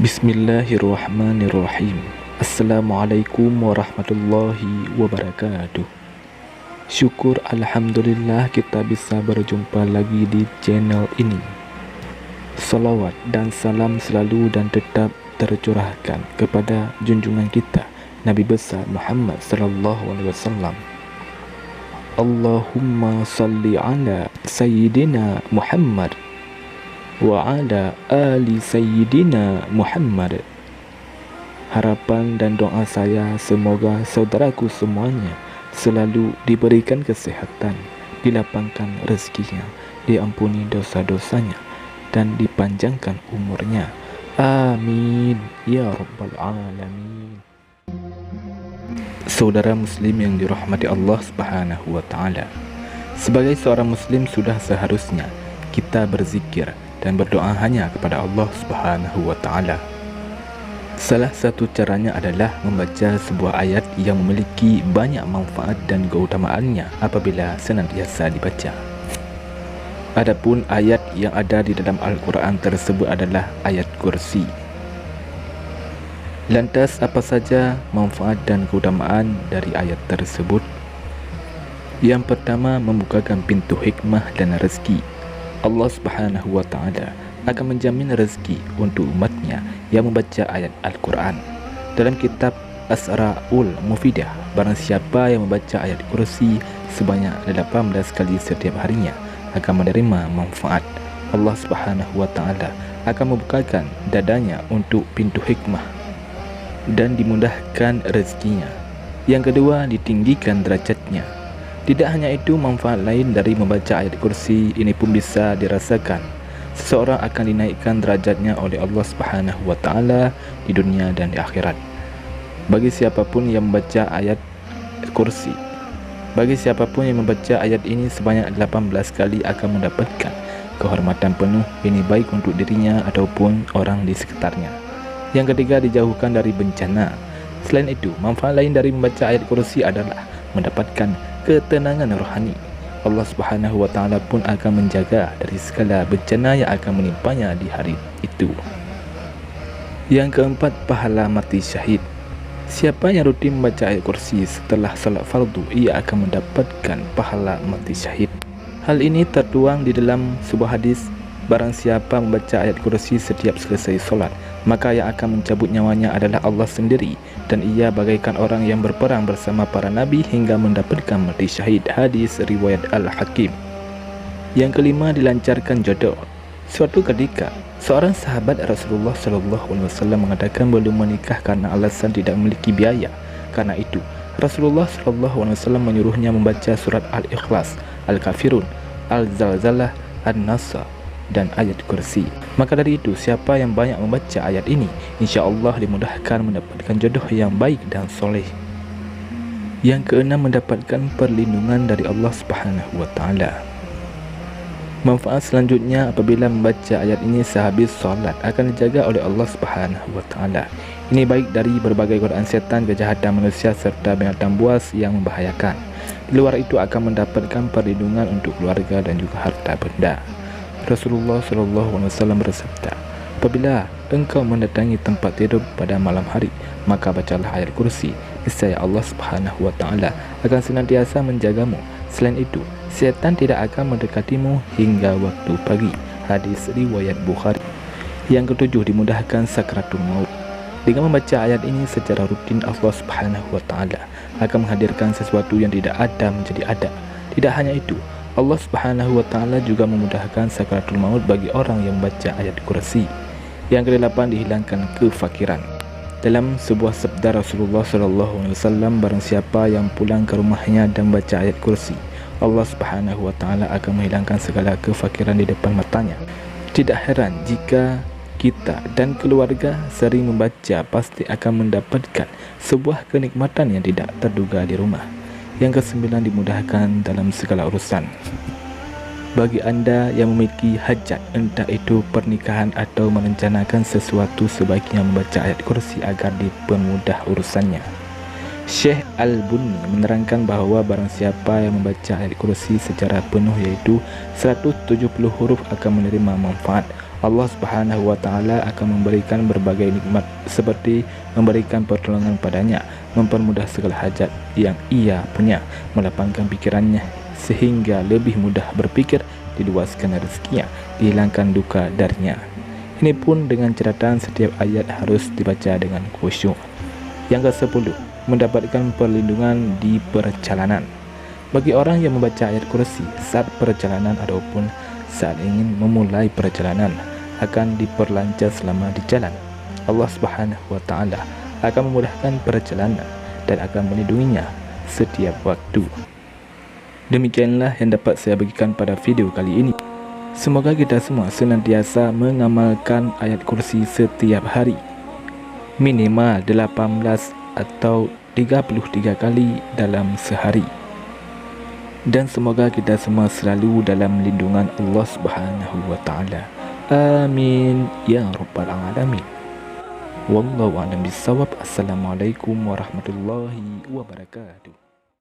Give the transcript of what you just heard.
Bismillahirrahmanirrahim. Assalamualaikum warahmatullahi wabarakatuh. Syukur Alhamdulillah kita bisa berjumpa lagi di channel ini. Salawat dan salam selalu dan tetap tercurahkan kepada junjungan kita Nabi besar Muhammad sallallahu alaihi wasallam. Allahumma salli ala Sayyidina Muhammad wa ala ali Sayyidina Muhammad. Harapan dan doa saya semoga saudaraku semuanya selalu diberikan kesehatan, dilapangkan rezekinya, diampuni dosa-dosanya, dan dipanjangkan umurnya. Amin ya rabbal alamin. Saudara muslim yang dirahmati Allah Subhanahu wa taala, sebagai seorang muslim sudah seharusnya kita berzikir dan berdoa hanya kepada Allah Subhanahu wa taala. Salah satu caranya adalah membaca sebuah ayat yang memiliki banyak manfaat dan keutamaannya apabila senantiasa dibaca. Adapun ayat yang ada di dalam Al-Quran tersebut adalah ayat kursi. Lantas apa saja manfaat dan keutamaan dari ayat tersebut? Yang pertama, membukakan pintu hikmah dan rezeki. Allah Subhanahu wa taala akan menjamin rezeki untuk umatnya yang membaca ayat Al-Quran. Dalam kitab Asra'ul Mufidah, barang siapa yang membaca ayat kursi sebanyak 18 kali setiap harinya akan menerima manfaat. Allah Subhanahu wa taala akan membukakan dadanya untuk pintu hikmah dan dimudahkan rezekinya. Yang kedua, ditinggikan derajatnya. Tidak hanya itu, manfaat lain dari membaca ayat kursi ini pun bisa dirasakan. Seseorang akan dinaikkan derajatnya oleh Allah Subhanahu wa taala di dunia dan di akhirat. Bagi siapapun yang membaca ayat kursi, bagi siapapun yang membaca ayat ini sebanyak 18 kali akan mendapatkan kehormatan penuh, ini baik untuk dirinya ataupun orang di sekitarnya. Yang ketiga, dijauhkan dari bencana. Selain itu, manfaat lain dari membaca ayat kursi adalah mendapatkan ketenangan rohani. Allah Subhanahu wa taala pun akan menjaga dari segala bencana yang akan menimpanya di hari itu. Yang keempat, pahala mati syahid. Siapa yang rutin membaca ayat kursi setelah salat fardu, ia akan mendapatkan pahala mati syahid. Hal ini tertuang di dalam sebuah hadis, barang siapa membaca ayat kursi setiap selesai solat, maka yang akan mencabut nyawanya adalah Allah sendiri, dan ia bagaikan orang yang berperang bersama para nabi hingga mendapatkan mati syahid. Hadis riwayat Al-Hakim. Yang kelima, dilancarkan jodoh. Suatu ketika, seorang sahabat Rasulullah SAW mengatakan belum menikah karena alasan tidak memiliki biaya. Karena itu, Rasulullah SAW menyuruhnya membaca surat Al-Ikhlas, Al-Kafirun, Al-Zalzalah, An-Nasr, dan ayat kursi. Maka dari itu, siapa yang banyak membaca ayat ini, insya Allah dimudahkan mendapatkan jodoh yang baik dan soleh. Yang keenam, mendapatkan perlindungan dari Allah Subhanahu wa taala. Manfaat selanjutnya, apabila membaca ayat ini sehabis solat akan dijaga oleh Allah Subhanahu wa taala. Ini baik dari berbagai godaan setan, kejahatan manusia serta binatang buas yang membahayakan. Di luar itu akan mendapatkan perlindungan untuk keluarga dan juga harta benda. Rasulullah SAW bersabda, apabila engkau mendatangi tempat tidur pada malam hari, maka bacalah ayat kursi, niscaya Allah Subhanahu wa taala akan senantiasa menjagamu. Selain itu, setan tidak akan mendekatimu hingga waktu pagi. Hadis riwayat Bukhari. Yang ketujuh, dimudahkan sakratul maut. Dengan membaca ayat ini secara rutin, Allah Subhanahu wa taala akan menghadirkan sesuatu yang tidak ada menjadi ada. Tidak hanya itu, Allah Subhanahu wa taala juga memudahkan sakratul maut bagi orang yang membaca ayat kursi. Yang kedelapan, dihilangkan kefakiran. Dalam sebuah sabda Rasulullah SAW, barang siapa yang pulang ke rumahnya dan membaca ayat kursi, Allah Subhanahu wa taala akan menghilangkan segala kefakiran di depan matanya. Tidak heran jika kita dan keluarga sering membaca, pasti akan mendapatkan sebuah kenikmatan yang tidak terduga di rumah. Yang kesembilan, dimudahkan dalam segala urusan. Bagi anda yang memiliki hajat, entah itu pernikahan atau merencanakan sesuatu, sebaiknya membaca ayat kursi agar dipermudah urusannya. Syekh Al-Bunni menerangkan bahawa barang siapa yang membaca ayat kursi secara penuh, yaitu 170 huruf, akan menerima manfaat. Allah Subhanahu wa Ta'ala akan memberikan berbagai nikmat seperti memberikan pertolongan padanya, mempermudah segala hajat yang ia punya, melapangkan pikirannya sehingga lebih mudah berpikir, diluaskan rezekinya, dihilangkan duka darinya. Ini pun dengan catatan setiap ayat harus dibaca dengan khusyuk. Yang ke-10, mendapatkan perlindungan di perjalanan. Bagi orang yang membaca ayat kursi saat perjalanan ataupun saat ingin memulai perjalanan, akan diperlancar selama di jalan. Allah Subhanahu wa Ta'ala akan memudahkan perjalanan dan akan melindunginya setiap waktu. Demikianlah yang dapat saya bagikan pada video kali ini. Semoga kita semua senantiasa mengamalkan ayat kursi setiap hari, minimal 18 atau 33 kali dalam sehari. Dan semoga kita semua selalu dalam lindungan Allah Subhanahu wa Ta'ala. Amin ya rabbal alamin. Wallahu a'lam bissawab. Assalamualaikum warahmatullahi wabarakatuh.